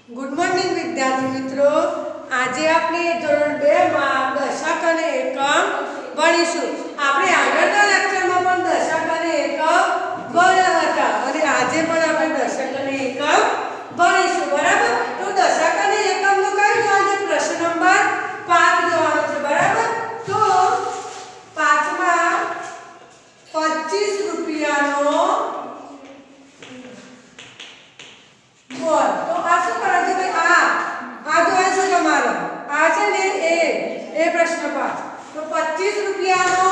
Good morning વિદ્યાર્થી મિત્રો, આજે આપણે ધોરણ 2 માં દશક અને એકમ ભણીશું। આપણે આગળના લેક્ચરમાં પણ દશક અને એકમ ભણ્યા હતા અને આજે પણ આપણે દશક અને એકમ ભણીશું, બરાબર। તો દશક અને એકમનો કયો જોવાનો છે? પ્રશ્ન નંબર 5 જોવાનો છે, બરાબર। તો 5 માં 25 રૂપિયાનો બોલ, તો આ શું કરે છે ભાઈ? આ તો છે તમારો, આ છે ને એ પ્રશ્ન 5, તો 25 રૂપિયાનો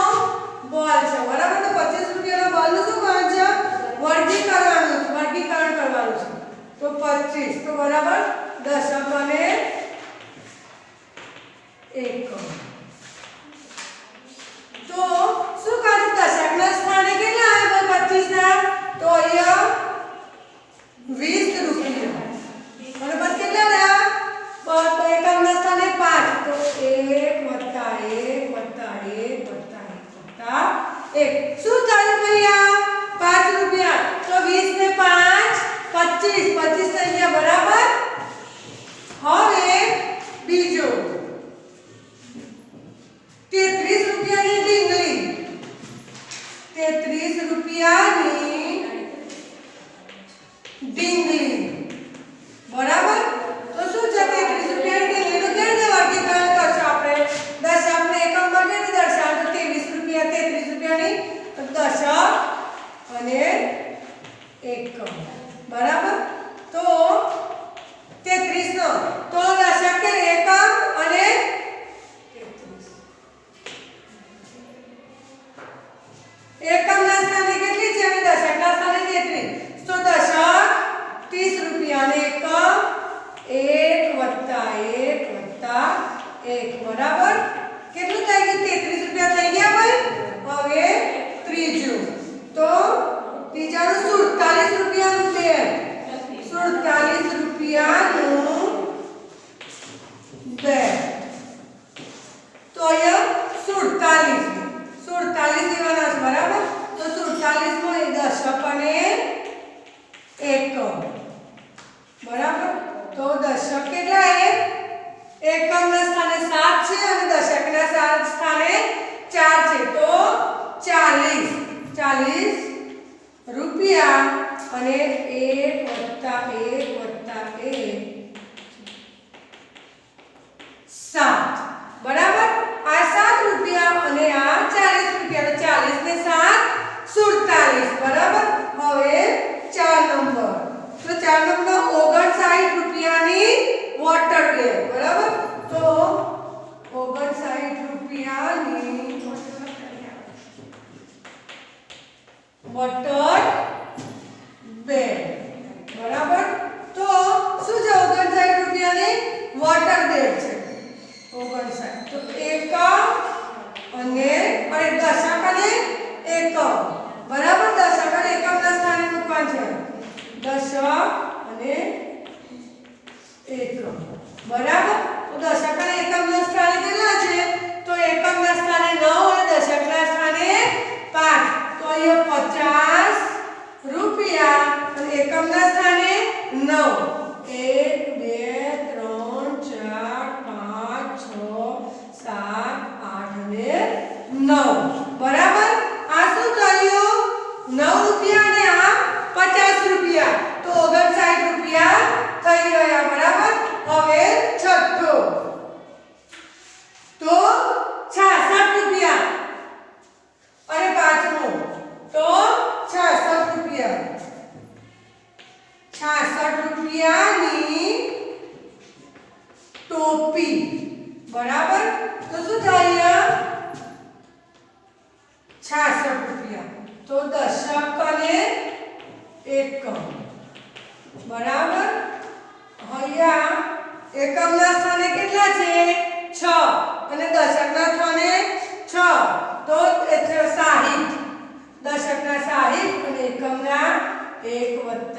બોલ છે, બરાબર। તો 25 રૂપિયાનો બોલનું શું કરવાનું છે? વર્ગીકરણ કરવાનું છે। તો 25 તો બરાબર દશક અને એકમ। તો શું કરે? દશકના સ્થાને કેટલા આવે ભાઈ 25 ના? તો અહીંયા 20 રૂપિયા, અને બસ કેટલા રહ્યા? એકમના સ્થાને 5, તો 1 + 1 + 1 + 1 શું થયું ભૈયા? 5 રૂપિયા। તો 20 ને 5 25 થઈ ગયા, બરાબર। હવે બીજો 33 રૂપિયાની ડીંગલી, 33 રૂપિયાની ડીંગલી, બરાબર। તો શું છે? 33 રૂપિયાની ડીંગલીનું કેવી રીતે વર્ગીકરણ કરશું આપણે? દશકને એકમમાં કેવી રીતે દર્શાવશું? 23 રૂપિયા, 33 રૂપિયાની દશક અને એકમ, બરાબર। તો 33 નો તો દશક કે એકમ અને 33 એકમના સ્થાને કેટલી છે અને દશકના સ્થાને 33, તો દશક 30 રૂપિયા અને એકમ 1 + 1 + 1, બરાબર। કેટલું થઈ ગયું? 33 રૂપિયા થઈ ગયા ભાઈ। હવે ત્રીજું, તો ત્રીજાનું 47 રૂપિયાનું બેગ, 47 રૂપિયાનું બેગ, તો અહીંયા 47 લેવાના છે, બરાબર। તો 47 માં એ દશક અને એકમ, બરાબર। તો દશક કેટલા છે? એકમના સ્થાને 7 છે અને દશકના સ્થાને 4 છે, તો 40 રૂપિયા અને 1 + 7, બરાબર। આ 7 રૂપિયા અને આ 40 રૂપિયા, તો 40 ને 7 47, બરાબર। હવે 4 નંબર, તો 4 નંબર 59 રૂપિયાની વોટર બેગ, બરાબર। તો 59 રૂપિયાની વોટર બેગ, બરાબર। તો શું છે? 59 રૂપિયાની વોટર બેગ છે, 59, તો એકમ અને દશક અને એકમ, બરાબર। દશક અને એકમના સ્થાને મૂકવાનું છે, દશક અને એકમ, બરાબર। તો દશક અને એકમના સ્થાને કેટલા છે? તો એકમના સ્થાને 9 અને દશકના સ્થાને 5, તો અહીંયા 50 રૂપિયા અને એકમના સ્થાને 9, 1 2 3 4 5 6 7 8 અને 9, બરાબર। આ શું થયું? 9 રૂપિયા અને આ 50 રૂપિયા, તો 59 રૂપિયા થઈ ગયા, બરાબર। હવે છઠ્ઠો, તો 66 રૂપિયા અને પાંચમો, તો 66 રૂપિયા, 66 રૂપિયાની ટોપી, બરાબર। તો શું થાય? 66 રૂપિયા, તો દશક અને એકમ, બરાબર। અહીંયા એકમના સ્થાને કેટલા છે? 6 અને દશકના સ્થાને 6, તો 60, દશકના 60 અને એકમના 1 + 1 +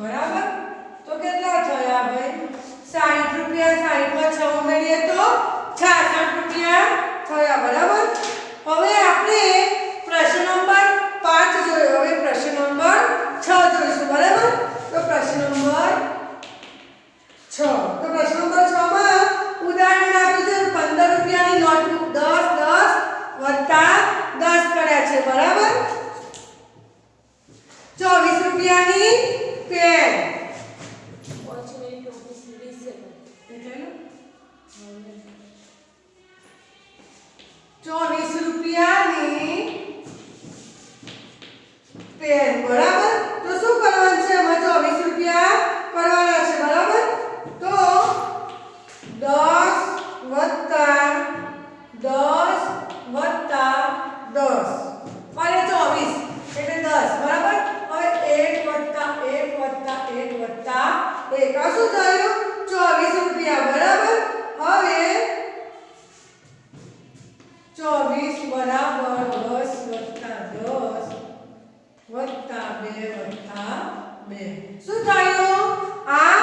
બરાબર। તો કેટલા થયા ભાઈ? 60 રૂપિયા, 60 માં 6 ઉમેરીએ તો 66 રૂપિયા થયા, બરાબર। હવે આપણે પ્રશ્ન નંબર 5 જોયો, હવે પ્રશ્ન નંબર 6 જોઈએ। રૂપિયાની પેન. ₹24 રૂપિયાની પેન. બરાબર. તો શું કરવાનું છે? એમાં 24 રૂપિયા કરવાના છે. બરાબર. તો 10 વત્તા 10 વત્તા 10 અને 24 એટલે 10. બરાબર. હવે 1 વત્તા 1 વત્તા 1 વત્તા 1 આ શું થયું? 24 રૂપિયા. બરાબર. હવે 24 બરાબર 10 વત્તા 10 વત્તા 2 વત્તા 2 શું થયું? આ